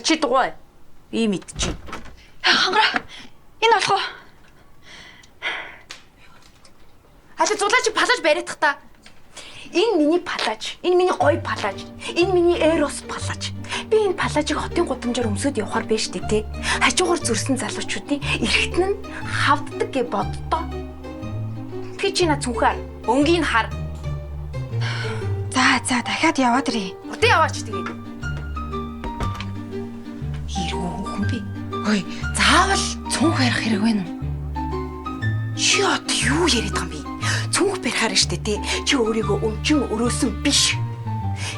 чи дугуй. Би мэдчихэв. Хангара. Энэ болох уу? Хашаа зулаач палаж бариадах та. Энэ миний палаж, энэ миний гоё палаж, энэ миний эрос палаж. Би энэ палажийг хотын гудамжаар өмсөд явахаар байж тээ те. Хажуугаар зүрсэн залуучуудын эргэтэн нь хавддаг гэж боддоо. Би чи на цүнхаар өнгийн хар. За дахиад яваад ирье. Өдөө яваач тэгээд. Хэрвээ хүн би. Ой, заавал цүнх ярих хэрэг байна уу? Чи одоо юу яриад байгаа юм бэ? Цүнх барихаар штэ тий. Чи өөрийгөө өмчин өрөөсөн биш.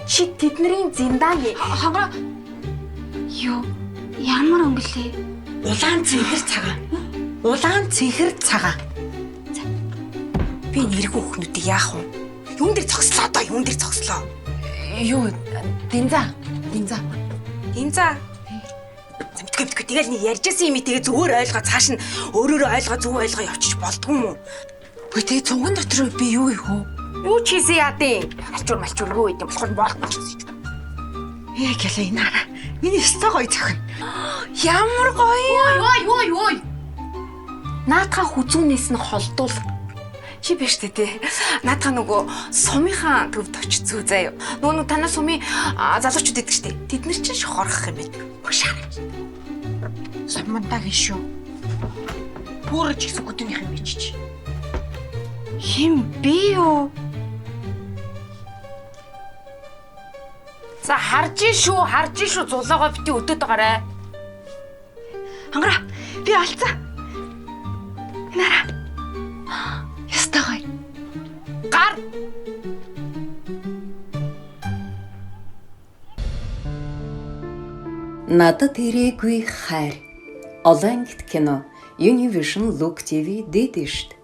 Чи тэдний зиндаан гээ. Хангара. Юу? Ямар өнгөлөө? Улаан цэнхэр цагаан. Улаан цэнхэр цагаан. Би нэргүй хүүхнүүдийг яах вэ? Юун дээр цогслоо одоо? Юун дээр цогслоо? Юу? Динза. Зэмтгийбтгүй тэгэл нэг ярьжсэн юм тэгээ зүгээр ойлгоо цааш нь өөрөөрөө ойлгоо зөв ойлгоо явчих болдгүй юм уу? Бүй тэгээ цунган дотор би юу их вэ? Юу ч хийсэн яадیں۔ Алчуургүй байд юм болохоор боолгоч гэсэн юм. Яг ялаа энэ хараа. Энэ өстой гоё цохин. Ямар гоё. Ой. Наадхаа хүзүүнээс нь холдуул. Чи биш дээ. Наадхаа нөгөө сумынхаа төвд очиж зүү заяа. Нөгөө танаа сумын залуучууд идэг штэ. Тэд нар чинь шохорох юм байна. Бушаа. Сумантагийн шүү. Бүрж их сүгүүднийх юм бичиж. Хим би юу? За харж шүү зулаага бити өдөөд байгаарэ. Хангара. Би алцсан. Энэ хараа. Ястай гоё. Гар. Надад ирээгүй хайр. Олон ангит кино Univision Look TV дээд штт.